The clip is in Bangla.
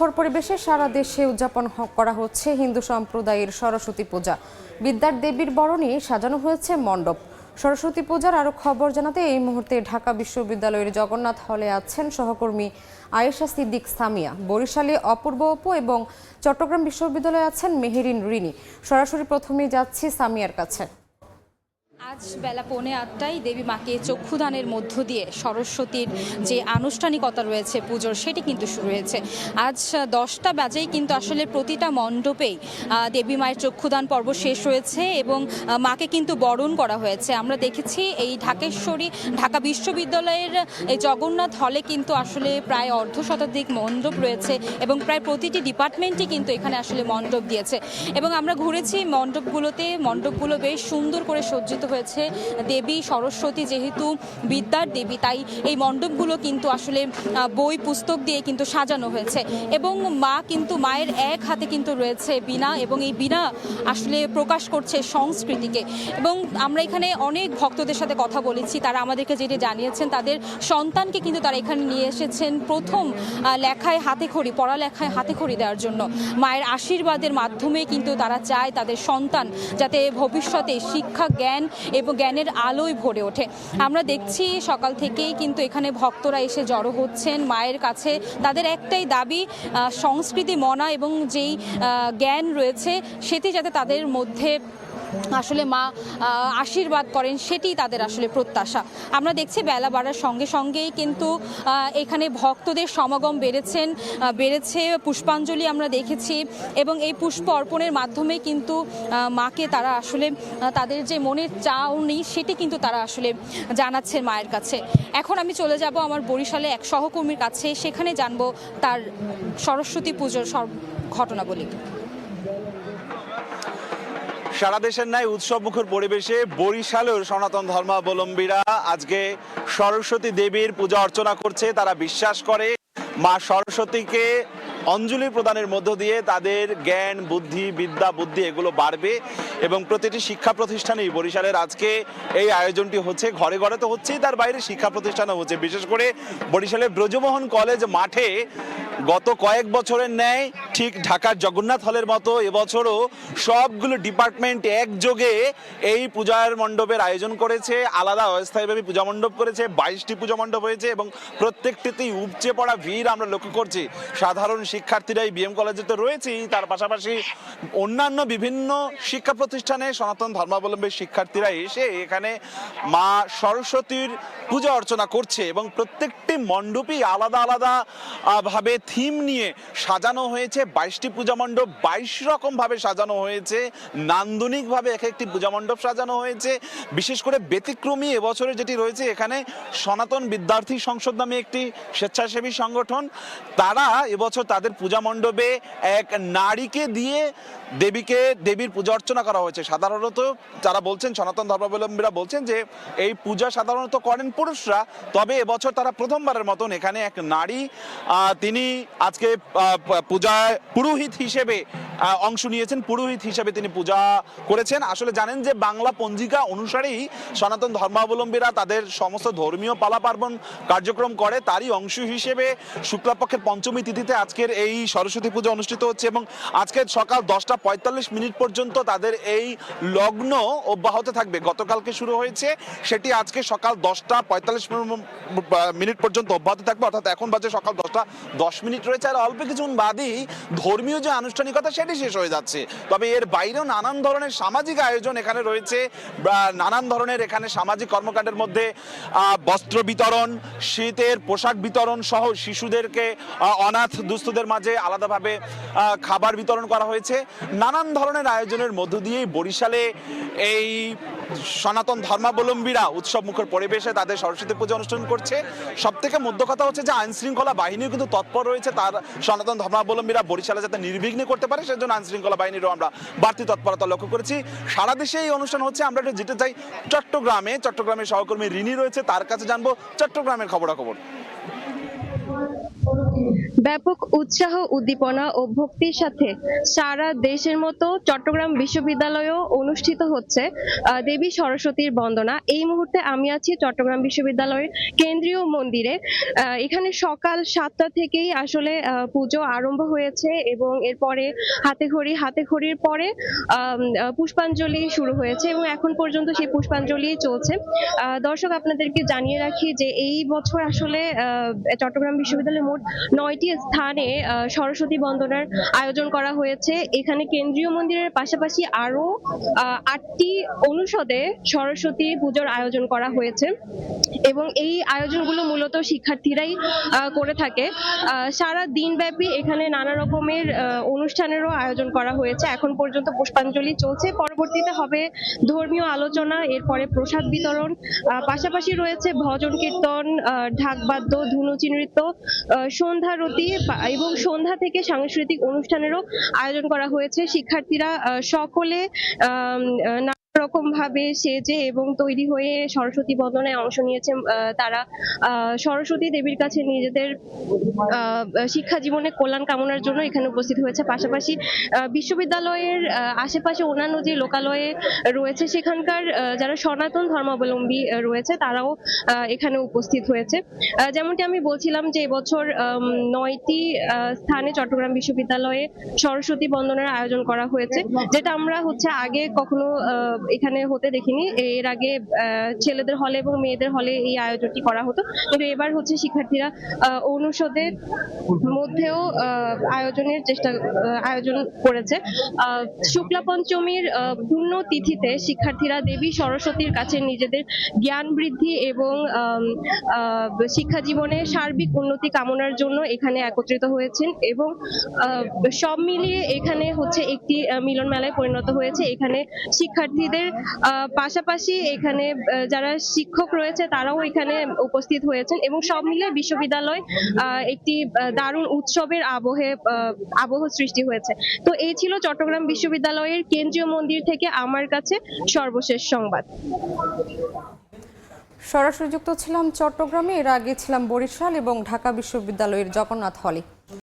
মুখর পরিবেশে সারা দেশে উদযাপন করা হচ্ছে হিন্দু সম্প্রদায়ের সরস্বতী পূজা। বিদ্যার দেবীর বরণে সাজানো হয়েছে মণ্ডপ। সরস্বতী পূজার আরো খবর জানাতে এই মুহূর্তে ঢাকা বিশ্ববিদ্যালয়ের জগন্নাথ হলে আছেন সহকর্মী আয়েশা সিদ্দিক সামিয়া, বরিশালে অপূর্ব অপু এবং চট্টগ্রাম বিশ্ববিদ্যালয়ে আছেন মেহেরিন রিনি। সরাসরি প্রথমেই যাচ্ছি সামিয়ার কাছে। আজ বেলা 8:45 দেবী মাকে চক্ষুদানের মধ্য দিয়ে সরস্বতীর যে আনুষ্ঠানিকতা রয়েছে পুজোর, সেটি কিন্তু শুরু হয়েছে। আজ 10টা বাজেই কিন্তু আসলে প্রতিটা মণ্ডপেই দেবী মায়ের চক্ষুদান পর্ব শেষ হয়েছে এবং মাকে কিন্তু বরণ করা হয়েছে। আমরা দেখেছি এই ঢাকা বিশ্ববিদ্যালয়ের এই জগন্নাথ হলে কিন্তু আসলে প্রায় অর্ধশতাধিক মণ্ডপ রয়েছে এবং প্রায় প্রতিটি ডিপার্টমেন্টই কিন্তু এখানে আসলে মণ্ডপ দিয়েছে এবং আমরা ঘুরেছি মণ্ডপগুলো বেশ সুন্দর করে সজ্জিত হয়েছে। দেবী সরস্বতী যেহেতু বিদ্যার দেবী, তাই এই মণ্ডপগুলো কিন্তু আসলে বই পুস্তক দিয়ে কিন্তু সাজানো হয়েছে এবং মায়ের এক হাতে কিন্তু রয়েছে বীণা এবং এই বীণা আসলে প্রকাশ করছে সংস্কৃতিকে। এবং আমরা এখানে অনেক ভক্তদের সাথে কথা বলেছি, তারা আমাদেরকে যেটি জানিয়েছেন তাদের সন্তানকে কিন্তু তারা এখানে নিয়ে এসেছেন প্রথম পড়ালেখায় হাতেখড়ি দেওয়ার জন্য। মায়ের আশীর্বাদের মাধ্যমে কিন্তু তারা চায় তাদের সন্তান যাতে ভবিষ্যতে শিক্ষা, জ্ঞান এবং জ্ঞানের আলোয় ভরে ওঠে। আমরা দেখছি সকাল থেকেই কিন্তু এখানে ভক্তরা এসে জড়ো হচ্ছেন মায়ের কাছে। তাদের একটাই দাবি, সংস্কৃতি মনা এবং যেই জ্ঞান রয়েছে সেটি যাতে তাদের মধ্যে আসলে মা আশীর্বাদ করেন, সেটি তাদের আসলে প্রত্যাশা। আমরা দেখছি বেলা বাড়ার সঙ্গে সঙ্গেই কিন্তু এখানে ভক্তদের সমাগম বেড়েছে। পুষ্পাঞ্জলি আমরা দেখেছি এবং এই পুষ্প অর্পণের মাধ্যমে কিন্তু মাকে তারা আসলে তাদের যে মনের চাওনি সেটি কিন্তু তারা আসলে জানাচ্ছে মায়ের কাছে। এখন আমি চলে যাব আমার বরিশালে এক সহকর্মীর কাছে, সেখানে জানবো তার সরস্বতী পুজোর ঘটনাবলী। সারা দেশের ন্যায় উৎসবমুখর পরিবেশে বরিশালেও সনাতন ধর্মাবলম্বীরা আজকে সরস্বতী দেবীর পূজা অর্চনা করছে। তারা বিশ্বাস করে মা সরস্বতীকে অঞ্জলি প্রদানের মধ্য দিয়ে তাদের জ্ঞান, বিদ্যা বুদ্ধি এগুলো বাড়বে এবং প্রতিটি শিক্ষা প্রতিষ্ঠানেই বরিশালের আজকে এই আয়োজনটি হচ্ছে। ঘরে ঘরে তো হচ্ছেই, তার বাইরে শিক্ষা প্রতিষ্ঠানও হচ্ছে। বিশেষ করে বরিশালের ব্রজমোহন কলেজ মাঠে গত কয়েক বছরের ন্যায় ঠিক ঢাকার জগন্নাথ হলের মতো এবছরও সবগুলো ডিপার্টমেন্ট একযোগে এই পূজার মণ্ডপের আয়োজন করেছে। আলাদা অস্থায়ীভাবে পূজা মণ্ডপ করেছে। 22টি পূজা মণ্ডপ হয়েছে এবং প্রত্যেকটিতেই উপচে পড়া ভিড় আমরা লক্ষ্য করছি। সাধারণ শিক্ষার্থীরা এই বিএম কলেজে তো রয়েছেই, তার পাশাপাশি অন্যান্য বিভিন্ন শিক্ষা প্রতিষ্ঠানে সনাতন ধর্মাবলম্বী শিক্ষার্থীরা এসে এখানে মা সরস্বতীর পূজা অর্চনা করছে এবং প্রত্যেকটি মণ্ডপই আলাদা আলাদা ভাবে থিম নিয়ে সাজানো হয়েছে। 22টি পূজা মণ্ডপ 22 রকম ভাবে সাজানো হয়েছে, নান্দনিক ভাবে এক একটি পূজা মণ্ডপ সাজানো হয়েছে। বিশেষ করে ব্যতিক্রমী এবছরে যেটি রয়েছে, এখানে সনাতন বিদ্যার্থী সংসদ নামে একটি স্বেচ্ছাসেবী সংগঠন, তারা এবছর তাদের পূজা মণ্ডপে এক নারীকে দিয়ে দেবীর পূজা অর্চনা করা হয়েছে। সাধারণত যারা বলছেন, সনাতন ধর্মাবলম্বীরা বলছেন যে এই পূজা সাধারণত করেন পুরুষরা, তবে এবছর তারা প্রথমবারের মতন এখানে এক নারী তিনি আজকে পূজায় পুরোহিত হিসেবে অংশ নিয়েছেন। পুরোহিত হিসেবে তিনি পূজা করেছেন। আসলে জানেন যে বাংলা পঞ্জিকা অনুসারেই সনাতন ধর্মাবলম্বীরা তাদের সমস্ত ধর্মীয় পালা পার্বণ কার্যক্রম করে। তারই অংশ হিসেবে শুক্লাপক্ষের পঞ্চমী তিথিতে আজকের এই সরস্বতী পূজা অনুষ্ঠিত হচ্ছে এবং আজকে সকাল 10:45 পর্যন্ত তাদের এই লগ্ন অব্যাহত থাকবে। গতকালকে শুরু হয়েছে, সেটি আজকে সকাল 10:45 পর্যন্ত অব্যাহত থাকবে। অর্থাৎ এখন বাজে সকাল 10:10 রয়েছে, আর অল্প কিছুক্ষণ বাদেই ধর্মীয় যে আনুষ্ঠানিকতা সেটি শেষ হয়ে যাচ্ছে। তবে এর বাইরেও নানান ধরনের সামাজিক আয়োজন এখানে রয়েছে। নানান ধরনের এখানে সামাজিক কর্মকাণ্ডের মধ্যে বস্ত্র বিতরণ, শীতের পোশাক বিতরণ সহ শিশুদেরকে, অনাথ দুস্থদের মাঝে আলাদাভাবে খাবার বিতরণ করা হয়েছে। নানান ধরনের আয়োজনের মধ্য দিয়েই বরিশালে এই সনাতন ধর্মাবলম্বীরা উৎসব মুখর পরিবেশে তাদের সরস্বতী পূজা অনুষ্ঠান করছে। সব থেকে মধ্য কথা হচ্ছে যে আইন শৃঙ্খলা বাহিনীও কিন্তু তৎপর রয়েছে, তার সনাতন ধর্মাবলম্বীরা বরিশালে যাতে নির্বিঘ্নে করতে পারে সেজন্য আইন শৃঙ্খলা বাহিনীরও আমরা বাড়তি তৎপরতা লক্ষ্য করেছি। সারা দেশে এই অনুষ্ঠান হচ্ছে। আমরা একটু যেতে চাই চট্টগ্রামের সহকর্মী রিনি রয়েছে, তার কাছে জানবো চট্টগ্রামের খবরাখবর। ব্যাপক উৎসাহ উদ্দীপনা ও ভক্তির সাথে সারা দেশের মতো চট্টগ্রাম বিশ্ববিদ্যালয়েও অনুষ্ঠিত হচ্ছে দেবী সরস্বতীর বন্দনা। এই মুহূর্তে আমি আছি চট্টগ্রাম বিশ্ববিদ্যালয়ের কেন্দ্রীয় মন্দিরে। এখানে সকাল 7টা থেকেই আসলে পুজো আরম্ভ হয়েছে এবং এরপরে হাতে খড়ির পরে পুষ্পাঞ্জলি শুরু হয়েছে এবং এখন পর্যন্ত সেই পুষ্পাঞ্জলি চলছে। দর্শক, আপনাদেরকে জানিয়ে রাখি যে এই বছর আসলে চট্টগ্রাম বিশ্ববিদ্যালয়ে মোট 9টি স্থানে সরস্বতী বন্দনার আয়োজন করা হয়েছে। এখানে কেন্দ্রীয় মন্দিরের পাশাপাশি আরো 8টি অনুষদে সরস্বতী পুজোর আয়োজন করা হয়েছে এবং এই আয়োজনগুলো মূলত শিক্ষার্থীরাই করে থাকে। সারা দিনব্যাপী এখানে নানা রকমের অনুষ্ঠানেরও আয়োজন করা হয়েছে। এখন পর্যন্ত পুষ্পাঞ্জলি চলছে, পরবর্তীতে হবে ধর্মীয় আলোচনা, এরপরে প্রসাদ বিতরণ, পাশাপাশি রয়েছে ভজন কীর্তন, ঢাকবাদ্য, ধুনুচি নৃত্য, সন্ধ্যারতি এবং সন্ধ্যা থেকে সাংস্কৃতিক অনুষ্ঠানেরও আয়োজন করা হয়েছে। শিক্ষার্থীরা সকলে রকম ভাবে সেজে এবং তৈরি হয়ে সরস্বতী বন্দনায় অংশ নিয়েছে। তারা সরস্বতী দেবীর কাছে নিজেদের শিক্ষা জীবনে কল্যাণ কামনার জন্য এখানে উপস্থিত হয়েছে। পাশাপাশি বিশ্ববিদ্যালয়ের আশেপাশে অন্যান্য যে লোকালয়ে রয়েছে সেখানকার যারা সনাতন ধর্মাবলম্বী রয়েছে তারাও এখানে উপস্থিত হয়েছে। যেমনটি আমি বলছিলাম যে এবছর 9টি স্থানে চট্টগ্রাম বিশ্ববিদ্যালয়ে সরস্বতী বন্দনার আয়োজন করা হয়েছে, যেটা আমরা আগে কখনো এখানে হতে দেখিনি। এর আগে ছেলেদের হলে এবং মেয়েদের হলে এই আয়োজনটি করা হতো, কিন্তু এবার শিক্ষার্থীরা অনুষদের মধ্যেও আয়োজন করেছে। শুক্লা পঞ্চমীর পূর্ণ তিথিতে শিক্ষার্থীরা দেবী সরস্বতীর কাছে নিজেদের জ্ঞান বৃদ্ধি এবং শিক্ষা জীবনে সার্বিক উন্নতি কামনার জন্য এখানে একত্রিত হয়েছেন এবং সব মিলিয়ে এখানে একটি মিলন মেলায় পরিণত হয়েছে। এখানে শিক্ষার্থীদের পাশাপাশি এখানে যারা শিক্ষক রয়েছে তারাও এখানে উপস্থিত হয়েছেন এবং সব মিলে বিশ্ববিদ্যালয় একটি দারুণ উৎসবের আবহ সৃষ্টি হয়েছে। তো এই ছিল চট্টগ্রাম বিশ্ববিদ্যালয়ের কেন্দ্রীয় মন্দির থেকে আমার কাছে সর্বশেষ সংবাদ। সরাসরি যুক্ত ছিলাম চট্টগ্রামে, এর আগে ছিলাম বরিশাল এবং ঢাকা বিশ্ববিদ্যালয়ের জগন্নাথ হলে।